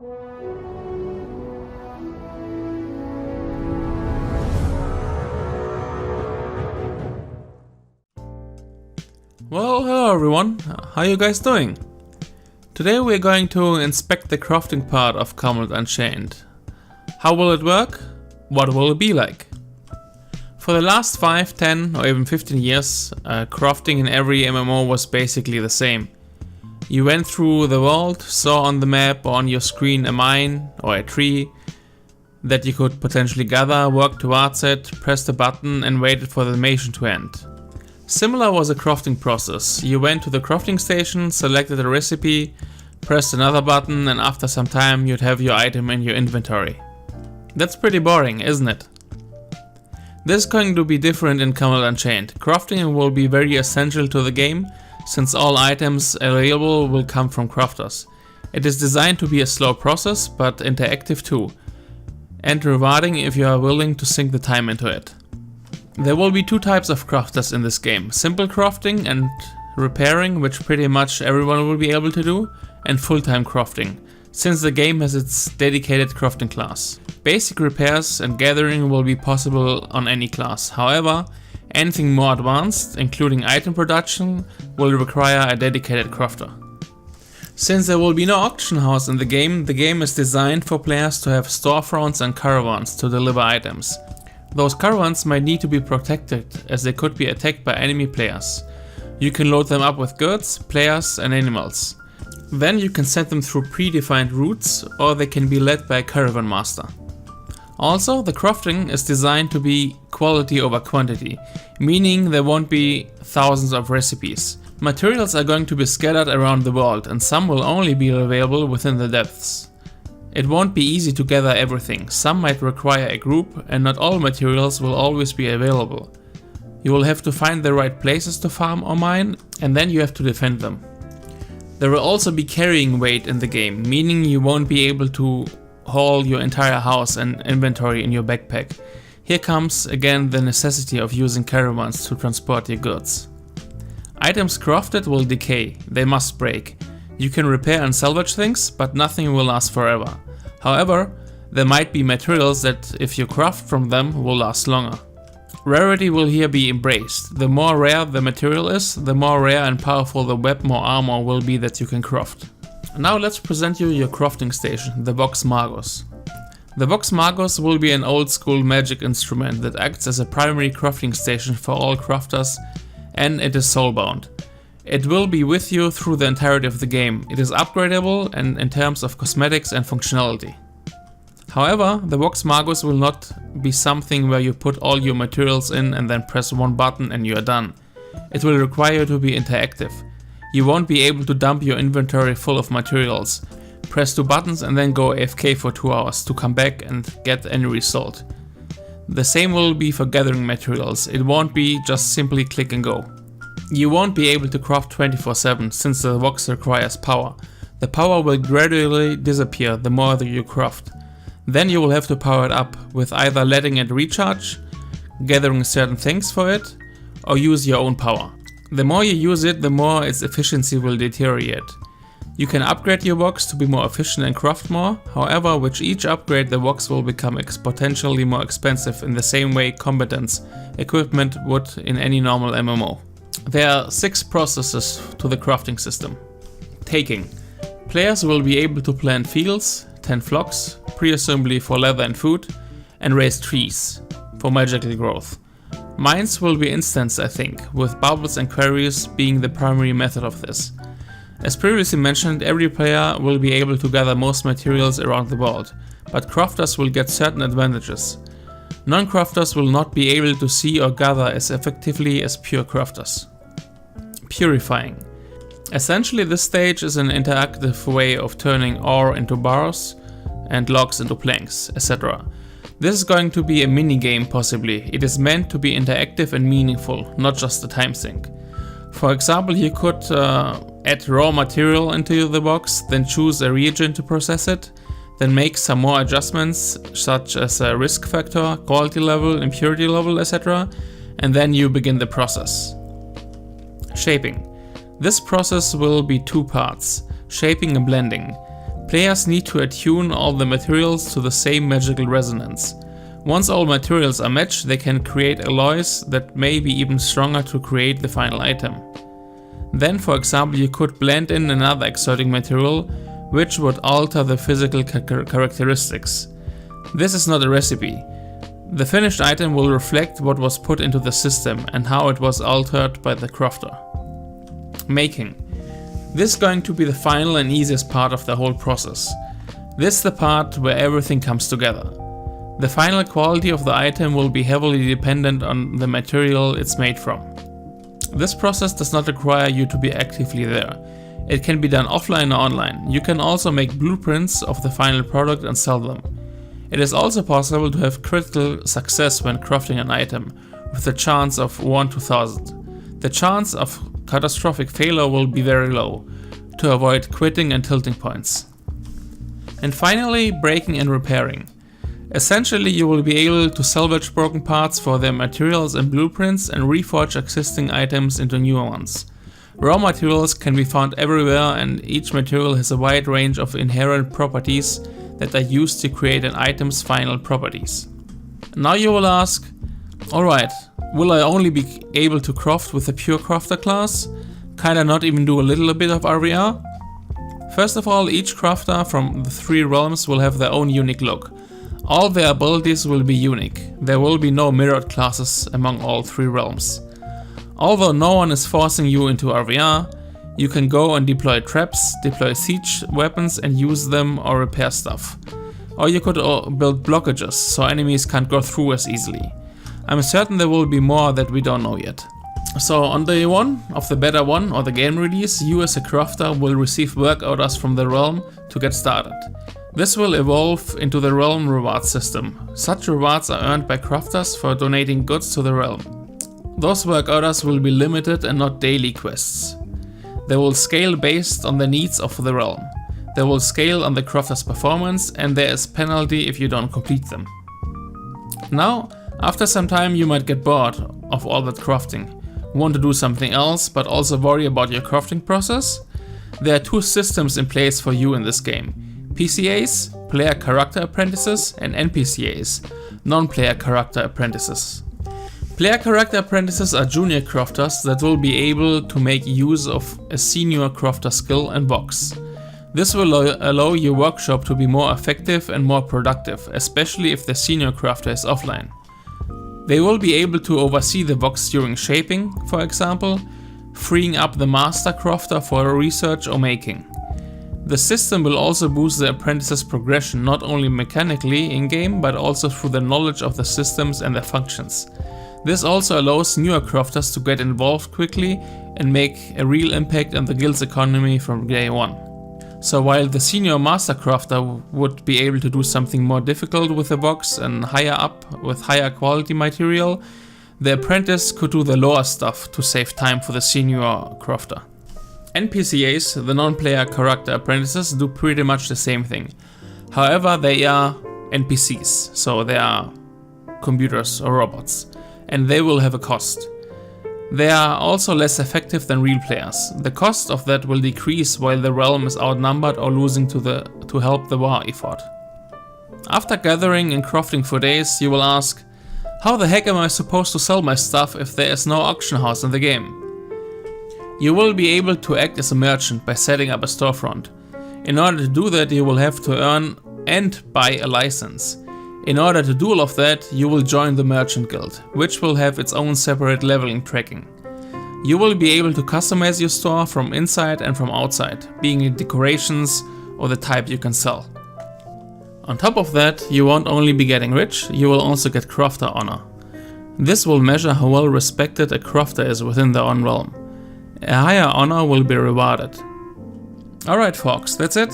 Well, hello everyone, how are you guys doing? Today we're going to inspect the crafting part of Camelot Unchained. How will it work? What will it be like? For the last 5, 10 or even 15 years, crafting in every MMO was basically the same. You went through the world, saw on the map or on your screen a mine or a tree that you could potentially gather, work towards it, press the button and waited for the mission to end. Similar was the crafting process. You went to the crafting station, selected a recipe, pressed another button, and after some time you'd have your item in your inventory. That's pretty boring, isn't it? This is going to be different in Camelot Unchained. Crafting will be very essential to the game, since all items available will come from crafters. It is designed to be a slow process, but interactive too, and rewarding if you are willing to sink the time into it. There will be two types of crafters in this game, simple crafting and repairing, which pretty much everyone will be able to do, and full-time crafting, since the game has its dedicated crafting class. Basic repairs and gathering will be possible on any class, however, anything more advanced, including item production, will require a dedicated crafter. Since there will be no auction house in the game is designed for players to have storefronts and caravans to deliver items. Those caravans might need to be protected, as they could be attacked by enemy players. You can load them up with goods, players and animals. Then you can send them through predefined routes, or they can be led by a caravan master. Also, the crafting is designed to be quality over quantity, meaning there won't be thousands of recipes. Materials are going to be scattered around the world, and some will only be available within the depths. It won't be easy to gather everything, some might require a group and not all materials will always be available. You will have to find the right places to farm or mine, and then you have to defend them. There will also be carrying weight in the game, meaning you won't be able to haul your entire house and inventory in your backpack. Here comes again the necessity of using caravans to transport your goods. Items crafted will decay, they must break. You can repair and salvage things, but nothing will last forever. However, there might be materials that, if you craft from them, will last longer. Rarity will here be embraced. The more rare the material is, the more rare and powerful the weapon or armor will be that you can craft. Now let's present you your crafting station, the Vox Magos. The Vox Magos will be an old school magic instrument that acts as a primary crafting station for all crafters, and it is soulbound. It will be with you through the entirety of the game. It is upgradable and in terms of cosmetics and functionality. However, the Vox Magos will not be something where you put all your materials in and then press one button and you are done. It will require you to be interactive. You won't be able to dump your inventory full of materials, press 2 buttons and then go AFK for 2 hours to come back and get any result. The same will be for gathering materials. It won't be just simply click and go. You won't be able to craft 24/7 since the Vox requires power. The power will gradually disappear the more that you craft. Then you will have to power it up with either letting it recharge, gathering certain things for it, or use your own power. The more you use it, the more its efficiency will deteriorate. You can upgrade your Vox to be more efficient and craft more, however with each upgrade the Vox will become exponentially more expensive in the same way combatants equipment would in any normal MMO. There are 6 processes to the crafting system. Taking. Players will be able to plant fields, tend flocks, pre-assembly for leather and food, and raise trees for magical growth. Mines will be instanced, I think, with bubbles and quarries being the primary method of this. As previously mentioned, every player will be able to gather most materials around the world, but crafters will get certain advantages. Non-crafters will not be able to see or gather as effectively as pure crafters. Purifying. Essentially this stage is an interactive way of turning ore into bars and logs into planks, etc. This is going to be a mini-game possibly. It is meant to be interactive and meaningful, not just a time sink. For example, you could add raw material into the box, then choose a reagent to process it, then make some more adjustments such as a risk factor, quality level, impurity level, etc. And then you begin the process. Shaping. This process will be 2 parts, shaping and blending. Players need to attune all the materials to the same magical resonance. Once all materials are matched, they can create alloys that may be even stronger to create the final item. Then, for example, you could blend in another exotic material which would alter the physical characteristics. This is not a recipe. The finished item will reflect what was put into the system and how it was altered by the crafter. Making. This is going to be the final and easiest part of the whole process. This is the part where everything comes together. The final quality of the item will be heavily dependent on the material it's made from. This process does not require you to be actively there. It can be done offline or online. You can also make blueprints of the final product and sell them. It is also possible to have critical success when crafting an item, with a chance of 1 to 1000. The chance of catastrophic failure will be very low, to avoid quitting and tilting points. And finally, breaking and repairing. Essentially, you will be able to salvage broken parts for their materials and blueprints and reforge existing items into newer ones. Raw materials can be found everywhere, and each material has a wide range of inherent properties that are used to create an item's final properties. Now you will ask, alright, will I only be able to craft with the pure crafter class? Can I not even do a little bit of RVR? First of all, each crafter from the 3 realms will have their own unique look. All their abilities will be unique. There will be no mirrored classes among all 3 realms. Although no one is forcing you into RVR, you can go and deploy traps, deploy siege weapons and use them or repair stuff. Or you could build blockages so enemies can't go through as easily. I'm certain there will be more that we don't know yet. So on day 1 of the beta 1 or the game release, you as a crafter will receive work orders from the realm to get started. This will evolve into the realm reward system. Such rewards are earned by crafters for donating goods to the realm. Those work orders will be limited and not daily quests. They will scale based on the needs of the realm. They will scale on the crafter's performance, and there is penalty if you don't complete them. Now, after some time you might get bored of all that crafting, want to do something else but also worry about your crafting process. There are 2 systems in place for you in this game. PCAs, Player Character Apprentices, and NPCAs, Non-Player Character Apprentices. Player Character Apprentices are junior crafters that will be able to make use of a senior crafter skill and box. This will allow your workshop to be more effective and more productive, especially if the senior crafter is offline. They will be able to oversee the box during shaping, for example, freeing up the master crafter for research or making. The system will also boost the apprentice's progression not only mechanically in-game but also through the knowledge of the systems and their functions. This also allows newer crafters to get involved quickly and make a real impact on the guild's economy from day 1. So while the senior master crafter would be able to do something more difficult with the box and higher up with higher quality material, the apprentice could do the lower stuff to save time for the senior crafter. NPCAs, the non-player character apprentices, do pretty much the same thing. However, they are NPCs, so they are computers or robots, and they will have a cost. They are also less effective than real players. The cost of that will decrease while the realm is outnumbered or losing to help the war effort. After gathering and crafting for days, you will ask, how the heck am I supposed to sell my stuff if there is no auction house in the game? You will be able to act as a merchant by setting up a storefront. In order to do that, you will have to earn and buy a license. In order to do all of that, you will join the Merchant Guild, which will have its own separate leveling tracking. You will be able to customize your store from inside and from outside, being it decorations or the type you can sell. On top of that, you won't only be getting rich, you will also get crafter honor. This will measure how well respected a crafter is within their own realm. A higher honor will be rewarded. Alright folks, that's it.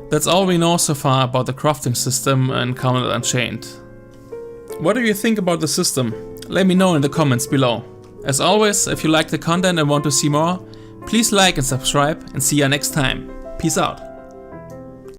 That's all we know so far about the crafting system in Camelot Unchained. What do you think about the system? Let me know in the comments below. As always, if you like the content and want to see more, please like and subscribe, and see ya next time. Peace out.